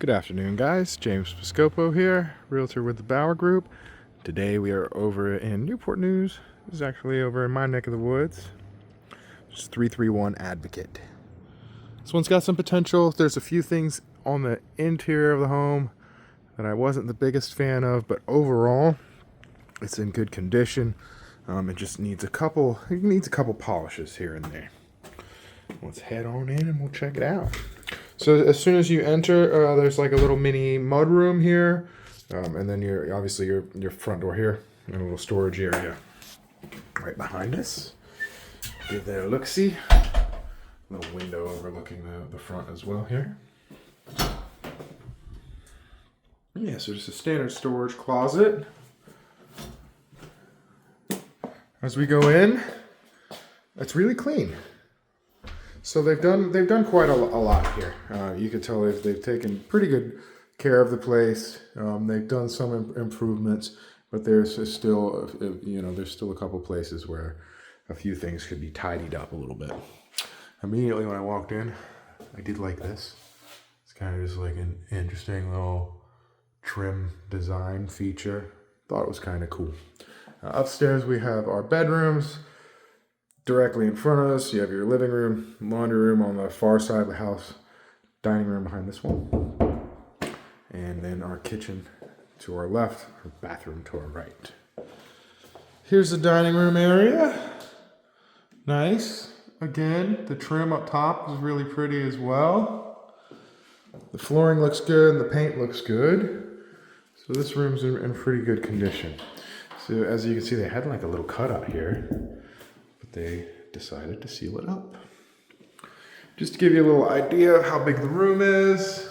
Good afternoon, guys. James Piscopo here, realtor with the Bauer Group. Today we are over in Newport News. This is actually over in my neck of the woods. It's 331 Advocate. This one's got some potential. There's a few things on the interior of the home that I wasn't the biggest fan of, but overall, it's in good condition. It just needs a couple polishes here and there. Let's head on in and we'll check it out. So as soon as you enter, there's like a little mini mud room here, and then your front door here, and a little storage area right behind us. Give that a look-see. Little window overlooking the front as well here. Yeah, so just a standard storage closet. As we go in, it's really clean. So they've done quite a lot here. You can tell they've taken pretty good care of the place. They've done some improvements, but there's still a couple places where a few things could be tidied up a little bit. Immediately when I walked in, I did like this. It's kind of just like an interesting little trim design feature. Thought it was kind of cool. Upstairs we have our bedrooms. Directly in front of us, you have your living room, laundry room on the far side of the house, dining room behind this one, and then our kitchen to our left, our bathroom to our right. Here's the dining room area. Nice. Again, the trim up top is really pretty as well. The flooring looks good and the paint looks good. So this room's in pretty good condition. So as you can see, they had like a little cutout here. They decided to seal it up. Just to give you a little idea of how big the room is,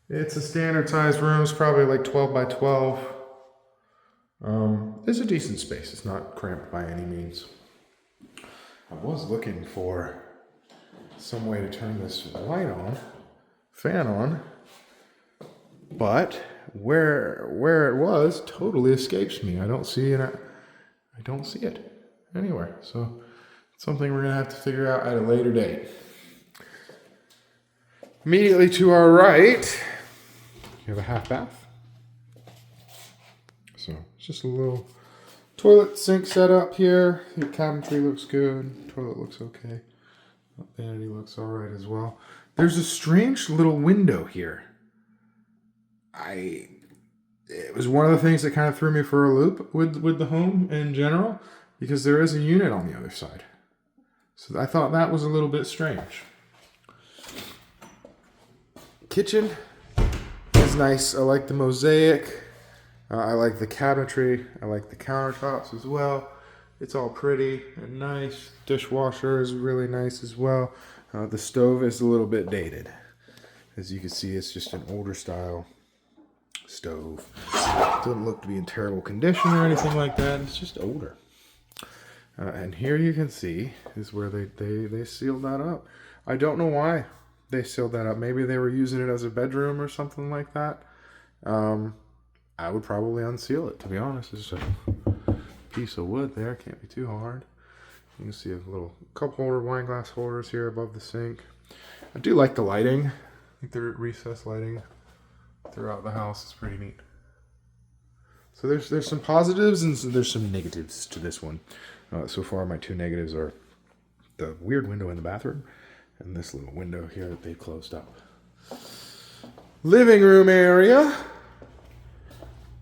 it's a standard sized room. It's probably like 12 by 12. It's a decent space. It's not cramped by any means. I was looking for some way to turn this fan on, but where it was totally escapes me. I don't see it anywhere. So it's something we're gonna have to figure out at a later date. Immediately to our right, you have a half bath. So it's just a little toilet sink set up here. Your cabinetry looks good. Toilet looks okay. Vanity looks all right as well. There's a strange little window here. It was one of the things that kind of threw me for a loop with the home in general, because there is a unit on the other side. So I thought that was a little bit strange. Kitchen is nice. I like the mosaic. I like the cabinetry. I like the countertops as well. It's all pretty and nice. Dishwasher is really nice as well. The stove is a little bit dated. As you can see, it's just an older style stove. Doesn't look to be in terrible condition or anything like that. It's just older. And here you can see is where they sealed that up. I don't know why they sealed that up. Maybe they were using it as a bedroom or something like that. I would probably unseal it, to be honest. It's just a piece of wood there. Can't be too hard. You can see a little cup holder, wine glass holders here above the sink. I do like the lighting. I think the recessed lighting throughout the house is pretty neat. So there's some positives and there's some negatives to this one. So far, my two negatives are the weird window in the bathroom and this little window here that they closed up. Living room area.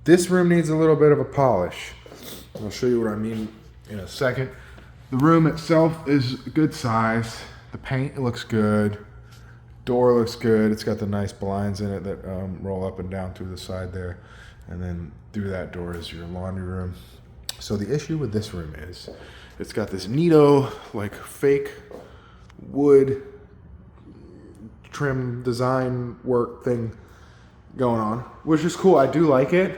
This room needs a little bit of a polish. I'll show you what I mean in a second. The room itself is good size. The paint looks good. Door looks good. It's got the nice blinds in it that roll up and down through the side there. And then through that door is your laundry room. So the issue with this room is it's got this neato, like fake wood trim design work thing going on, which is cool. I do like it,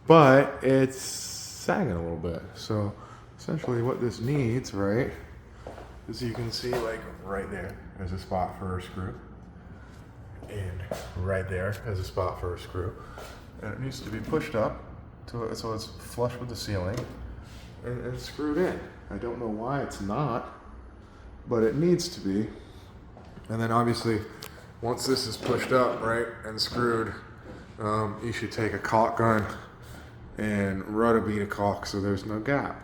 but it's sagging a little bit. So essentially what this needs, right, is you can see like right there's a spot for a screw. And right there is a spot for a screw. And it needs to be pushed up so it's flush with the ceiling and screwed in. I don't know why it's not, but it needs to be. And then obviously once this is pushed up, right, and screwed, you should take a caulk gun and run a bead of caulk so there's no gap.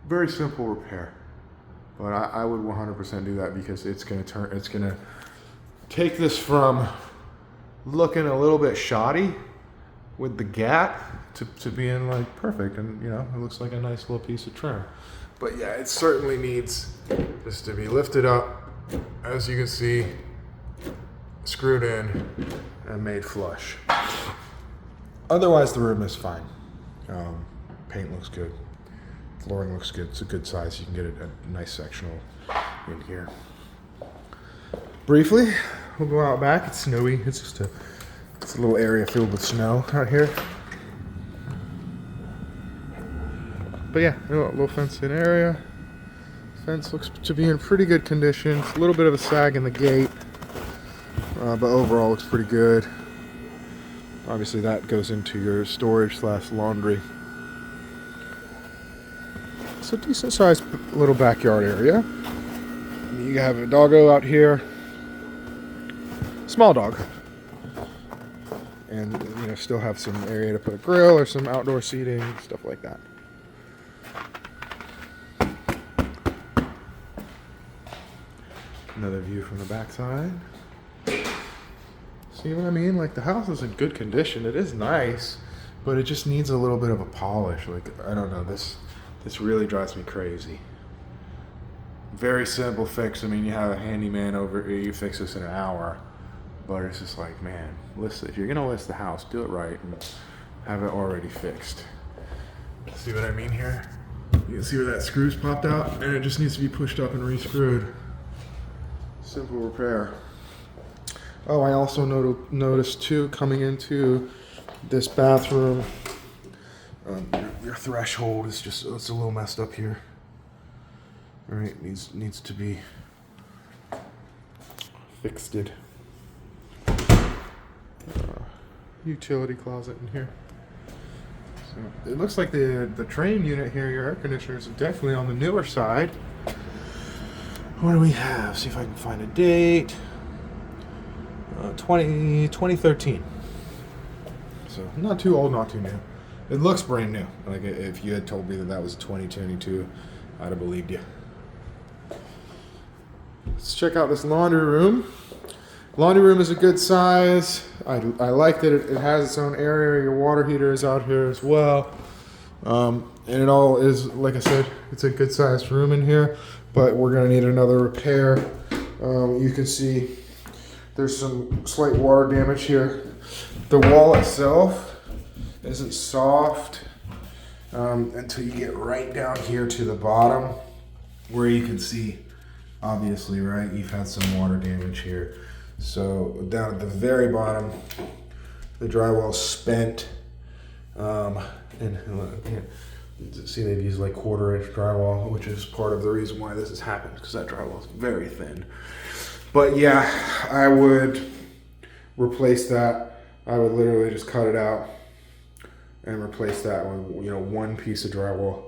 Very simple repair, but I would 100% do that because it's gonna take this from looking a little bit shoddy with the gap to being like perfect, and you know, it looks like a nice little piece of trim. But yeah, it certainly needs just to be lifted up, as you can see, screwed in and made flush. Otherwise the room is fine. Paint looks good, flooring looks good, it's a good size, you can get a nice sectional in here. Briefly, we'll go out back. It's snowy, it's a little area filled with snow out here. But yeah, a little fenced in area. Fence looks to be in pretty good condition. It's a little bit of a sag in the gate, but overall looks pretty good. Obviously that goes into your storage / laundry. It's a decent sized little backyard area. You have a doggo out here. Small dog. And you know, still have some area to put a grill or some outdoor seating, stuff like that. Another view from the backside. See what I mean? Like, the house is in good condition. It is nice, but it just needs a little bit of a polish. Like, I don't know, this really drives me crazy. Very simple fix. I mean, you have a handyman over, you fix this in an hour, but it's just like, man, listen, if you're gonna list the house, do it right and have it already fixed. See what I mean here? You can see where that screw's popped out, and it just needs to be pushed up and re-screwed. Simple repair. Oh, I also noticed too, coming into this bathroom, your threshold is just, it's a little messed up here. All right, needs to be fixed. Utility closet in here. So it looks like the train unit here, your air conditioners, are definitely on the newer side. What do we have? See if I can find a date. 2013. So not too old, not too new. It looks brand new. Like, if you had told me that was 2022, I'd have believed you. Let's check out this laundry room. Laundry room is a good size. I like that it has its own area. Your water heater is out here as well. And it all is, like I said, it's a good sized room in here, but we're gonna need another repair. You can see there's some slight water damage here. The wall itself isn't soft until you get right down here to the bottom, where you can see, obviously, right, you've had some water damage here. So down at the very bottom, the drywall's spent, and see, they've used like 1/4 inch drywall, which is part of the reason why this has happened, because that drywall is very thin. But yeah, I would replace that. I would literally just cut it out and replace that with, you know, one piece of drywall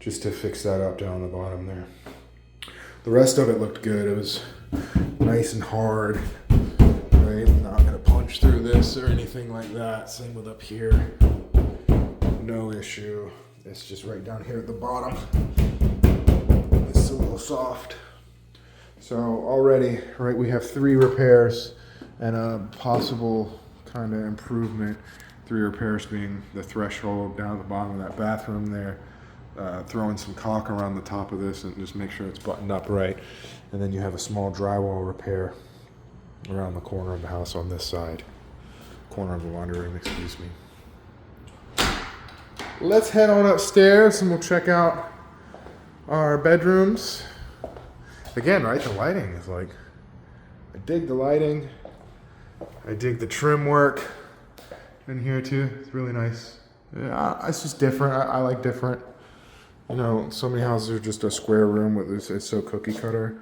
just to fix that up down the bottom there. The rest of it looked good. It was nice and hard, right? Not gonna punch through this or anything like that. Same with up here. No issue. It's just right down here at the bottom. It's a little soft. So already, right, we have 3 repairs and a possible kind of improvement. 3 repairs being the threshold down at the bottom of that bathroom there, throwing some caulk around the top of this and just make sure it's buttoned up right. And then you have a small drywall repair around the corner of the house on this side. Corner of the laundry room, excuse me. Let's head on upstairs and we'll check out our bedrooms. Again, right, the lighting is like, I dig the lighting. I dig the trim work in here too. It's really nice. Yeah, it's just different. I like different. You know, so many houses are just a square room with this. It's so cookie cutter.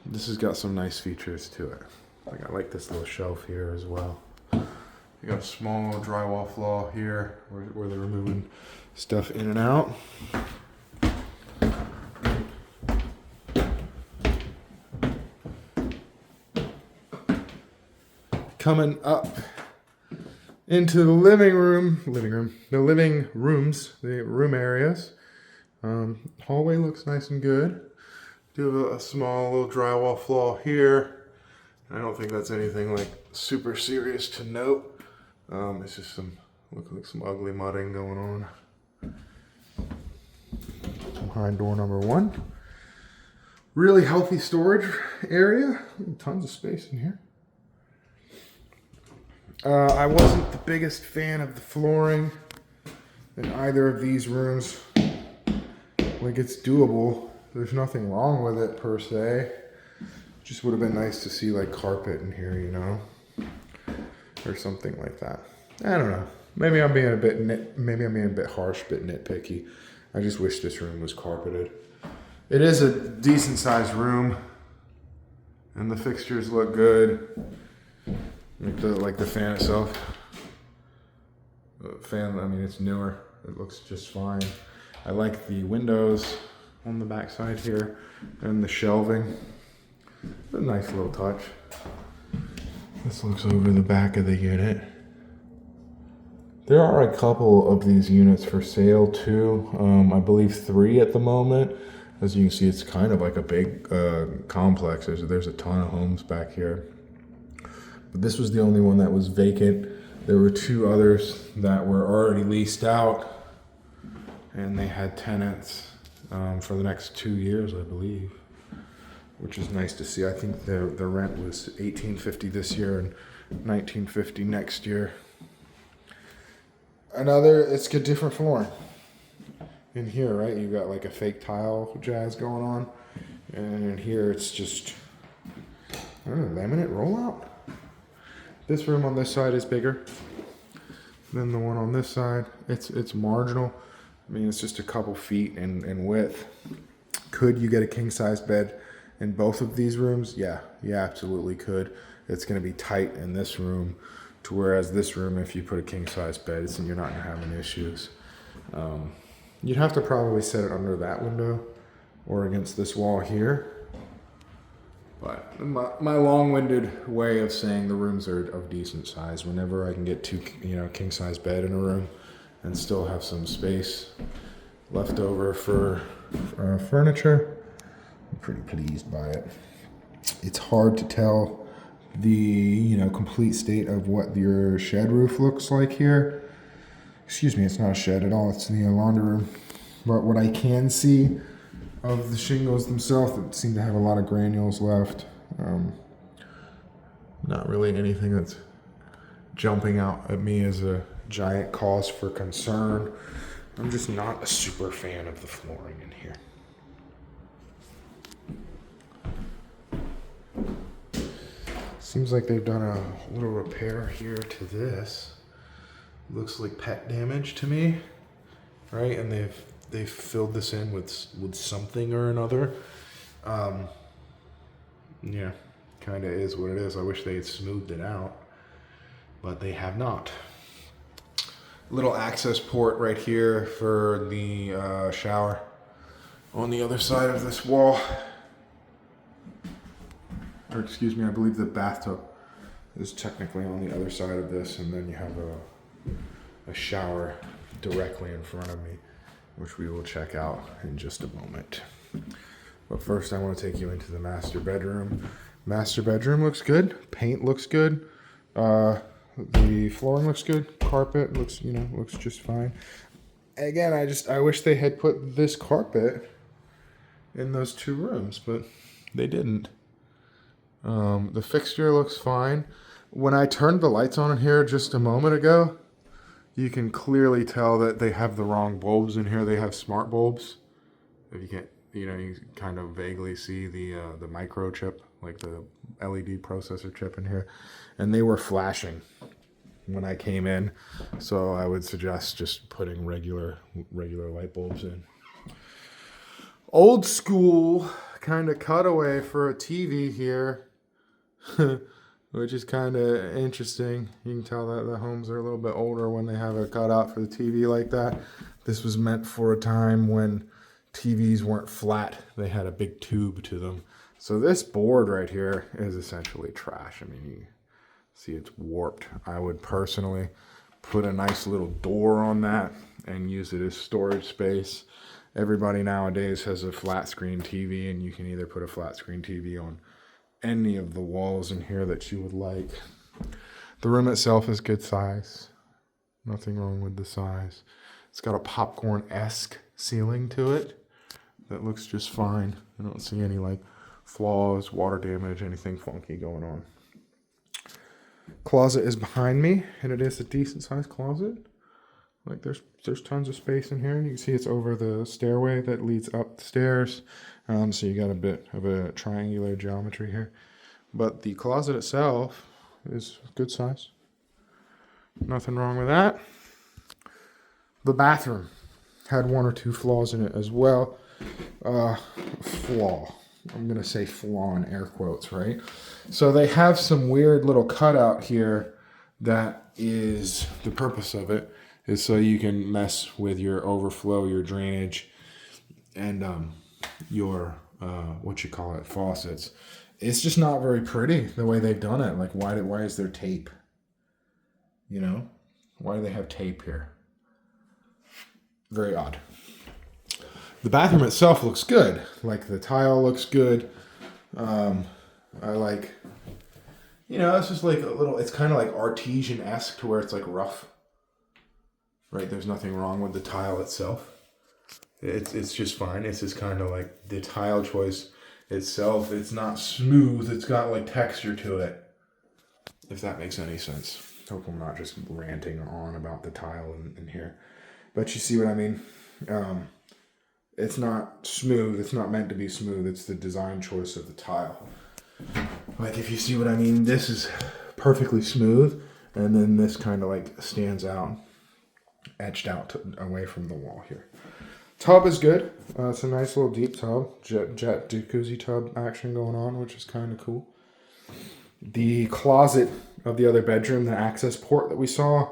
This has got some nice features to it. Like, I like this little shelf here as well. You got a small drywall flaw here where they're removing stuff in and out. Coming up into the living rooms, the room areas. Hallway looks nice and good. Do have a small little drywall flaw here. I don't think that's anything like super serious to note. It's just look like some ugly mudding going on. Behind door number 1. Really healthy storage area. Tons of space in here. I wasn't the biggest fan of the flooring in either of these rooms. Like, it's doable. There's nothing wrong with it per se. Just would have been nice to see like carpet in here, you know, or something like that. I don't know. Maybe I'm being a bit harsh, a bit nitpicky. I just wish this room was carpeted. It is a decent sized room, and the fixtures look good. Like the fan itself. I mean, it's newer. It looks just fine. I like the windows on the back side here and the shelving. It's a nice little touch. This looks over the back of the unit. There are a couple of these units for sale too. I believe 3 at the moment. As you can see, it's kind of like a big complex. There's a ton of homes back here. But this was the only one that was vacant. There were 2 others that were already leased out, and they had tenants for the next 2 years, I believe, which is nice to see. I think the rent was $18.50 this year and $19.50 next year. It's got different flooring in here, right? You got like a fake tile jazz going on, and in here it's just, I don't know, laminate rollout. This room on this side is bigger than the one on this side. It's marginal. I mean, it's just a couple feet in width. Could you get a king size bed in both of these rooms? Yeah, you absolutely could. It's going to be tight in this room, to whereas this room, if you put a king size bed, you're not going to have any issues. You'd have to probably set it under that window or against this wall here. But my long-winded way of saying the rooms are of decent size. Whenever I can get 2, king size bed in a room and still have some space left over for furniture, I'm pretty pleased by it. It's hard to tell the complete state of what your shed roof looks like here. Excuse me, it's not a shed at all. It's the laundry room. But what I can see of the shingles themselves, that seem to have a lot of granules left. Not really anything that's jumping out at me as a giant cause for concern. I'm just not a super fan of the flooring in here. Seems like they've done a little repair here to this. Looks like pet damage to me, right? And they've filled this in with something or another. Yeah, kind of is what it is. I wish they had smoothed it out, but they have not. Little access port right here for the shower on the other side of this wall. Or excuse me, I believe the bathtub is technically on the other side of this, and then you have a shower directly in front of me, which we will check out in just a moment. But first I want to take you into the master bedroom. Master bedroom looks good. Paint looks good. The flooring looks good. Carpet looks just fine. Again, I wish they had put this carpet in those 2 rooms, but they didn't. The fixture looks fine. When I turned the lights on in here just a moment ago, you can clearly tell that they have the wrong bulbs in here. They have smart bulbs. If you can't, you kind of vaguely see the microchip, like the LED processor chip in here, and they were flashing when I came in. So I would suggest just putting regular light bulbs in. Old school kind of cutaway for a TV here, which is kind of interesting. You can tell that the homes are a little bit older when they have a cutout for the TV like that. This was meant for a time when TVs weren't flat. They had a big tube to them. So this board right here is essentially trash. I mean, See, it's warped. I would personally put a nice little door on that and use it as storage space. Everybody nowadays has a flat screen TV, and you can either put a flat screen TV on any of the walls in here that you would like. The room itself is good size. Nothing wrong with the size. It's got a popcorn-esque ceiling to it that looks just fine. I don't see any like flaws, water damage, anything funky going on. Closet is behind me, and it is a decent sized closet. Like there's tons of space in here. You can see it's over the stairway that leads up the stairs. So you got a bit of a triangular geometry here. But the closet itself is good size. Nothing wrong with that. The bathroom had one or two flaws in it as well. Flaw. I'm going to say flaw in air quotes, right? So they have some weird little cutout here that is the purpose of it is so you can mess with your overflow, your drainage, and your, faucets. It's just not very pretty the way they've done it. Like, why is there tape? You know? Why do they have tape here? Very odd. The bathroom itself looks good. Like, the tile looks good. I like, it's just like a little, it's kind of like artesian-esque to where it's like rough. Right? There's nothing wrong with the tile itself. It's just fine. It's just kind of like the tile choice itself. It's not smooth. It's got like texture to it. If that makes any sense. Hope I'm not just ranting on about the tile in here. But you see what I mean? It's not smooth. It's not meant to be smooth. It's the design choice of the tile. Like, if you see what I mean, this is perfectly smooth. And then this kind of like stands out, etched out away from the wall here. Tub is good. It's a nice little deep tub. Jet jacuzzi tub action going on, which is kind of cool. The closet of the other bedroom, the access port that we saw,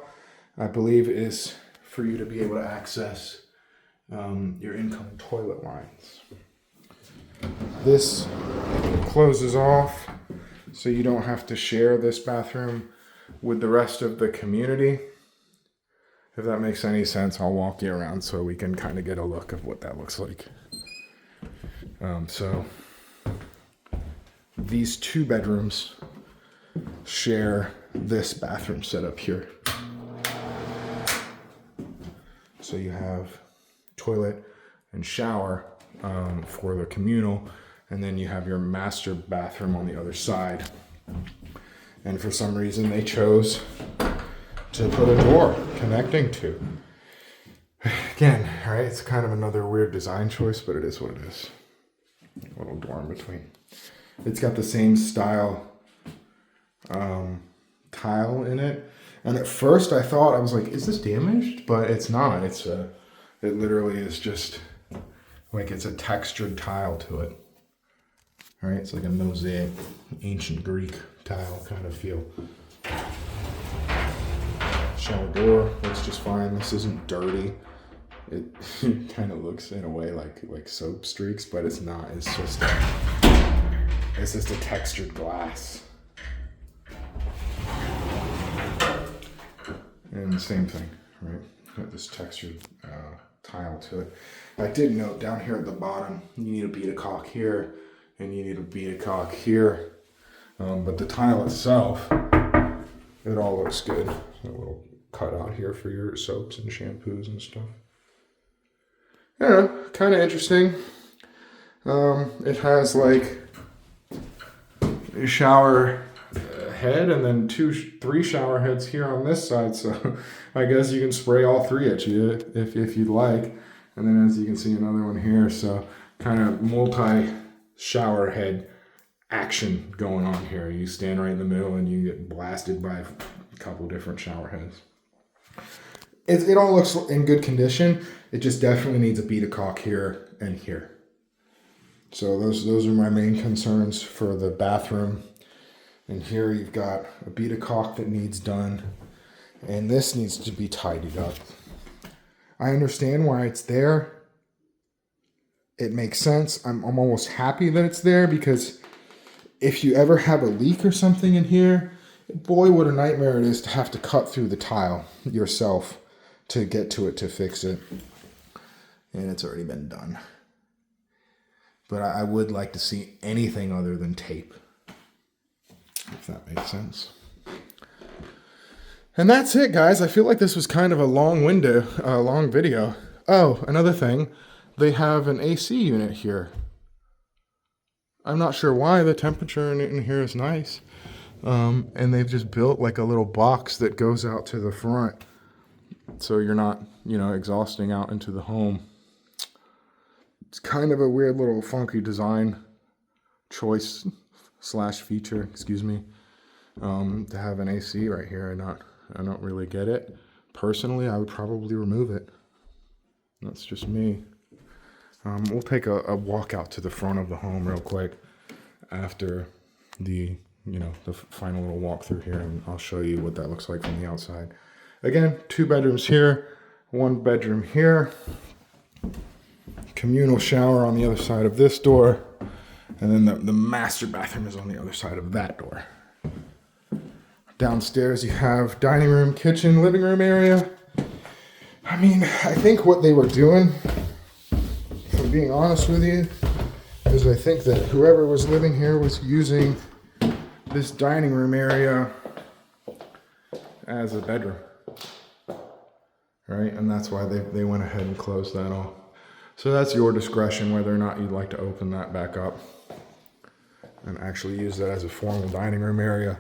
I believe is for you to be able to access your incoming toilet lines. This closes off so you don't have to share this bathroom with the rest of the community. If that makes any sense, I'll walk you around so we can kind of get a look of what that looks like. So these two bedrooms share this bathroom setup here. So you have toilet and shower for the communal, and then you have your master bathroom on the other side. And for some reason they chose to put a door connecting to. Again, right, it's kind of another weird design choice, but it is what it is. A little door in between. It's got the same style tile in it. And at first I thought, I was like, is this damaged? But it's not. It literally is just like it's a textured tile to it. Right? It's like a mosaic, ancient Greek tile kind of feel. Shower door looks just fine. This isn't dirty. It kind of looks in a way like soap streaks, but it's not. It's just a textured glass. And the same thing, right? Got this textured tile to it. I did note down here at the bottom, you need a bead of caulk here, and you need a bead of caulk here. But the tile itself, it all looks good. A little cutout here for your soaps and shampoos and stuff. I don't know, kind of interesting. It has like a shower head and then three shower heads here on this side, so I guess you can spray all three at you if you'd like. And then as you can see, another one here, so kind of multi shower head action going on here. You stand right in the middle and you get blasted by a couple different shower heads. It all looks in good condition. It just definitely needs a bead of caulk here and here. So those are my main concerns for the bathroom. And here you've got a bead of caulk that needs done. And this needs to be tidied up. I understand why it's there. It makes sense. I'm almost happy that it's there, because if you ever have a leak or something in here, Boy, what a nightmare it is to have to cut through the tile yourself to get to it to fix it. And it's already been done. But I would like to see anything other than tape, if that makes sense. And that's it, guys. I feel like this was kind of a long video. Oh, another thing. They have an AC unit here. I'm not sure why. The temperature in here is nice. And they've just built like a little box that goes out to the front. So you're not, exhausting out into the home. It's kind of a weird little funky design choice / feature, excuse me, to have an AC right here. I don't really get it. Personally, I would probably remove it. That's just me. We'll take a walk out to the front of the home real quick after the final little walk through here, and I'll show you what that looks like from the outside. Again, 2 bedrooms here, 1 bedroom here, communal shower on the other side of this door, and then the master bathroom is on the other side of that door. Downstairs you have dining room, kitchen, living room area. I mean, I think what they were doing, if I'm being honest with you, is I think that whoever was living here was using this dining room area as a bedroom, right? And that's why they went ahead and closed that off. So that's your discretion whether or not you'd like to open that back up and actually use that as a formal dining room area.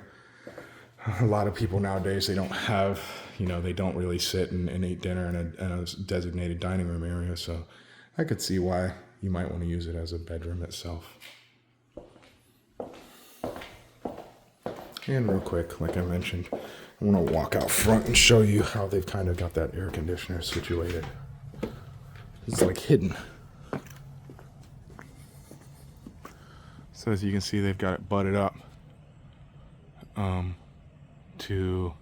A lot of people nowadays, they don't have, they don't really sit and eat dinner in a designated dining room area. So I could see why you might want to use it as a bedroom itself. And real quick, like I mentioned, I want to walk out front and show you how they've kind of got that air conditioner situated. It's like hidden. So as you can see, they've got it butted up to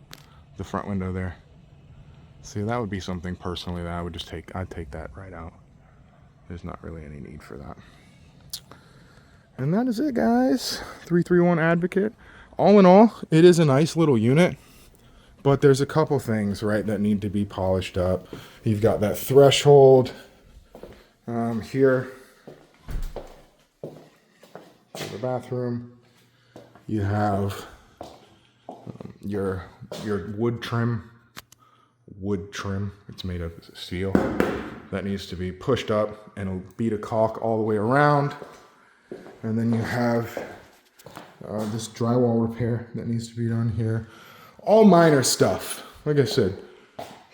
the front window there. See, that would be something personally that I would just I'd take that right out. There's not really any need for that. And that is it, guys. 331 Advocate. All in all, it is a nice little unit, but there's a couple things, right, that need to be polished up. You've got that threshold here for the bathroom. You have your wood trim. It's made of steel. That needs to be pushed up and a bead of caulk all the way around. And then you have this drywall repair that needs to be done here. All minor stuff. Like I said,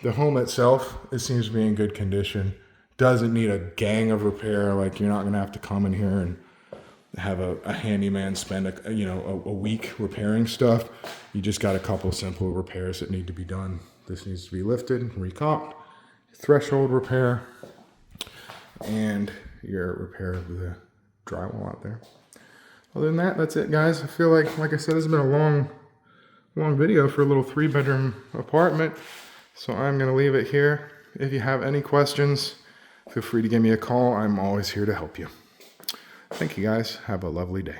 the home itself, it seems to be in good condition. Doesn't need a gang of repair. Like, you're not going to have to come in here and have a handyman spend a week repairing stuff. You just got a couple simple repairs that need to be done. This needs to be lifted, recaulked, threshold repair, and your repair of the drywall out there. Other than that, that's it, guys. I feel like I said, this has been a long video for a little 3-bedroom apartment. So I'm going to leave it here. If you have any questions, feel free to give me a call. I'm always here to help you. Thank you, guys. Have a lovely day.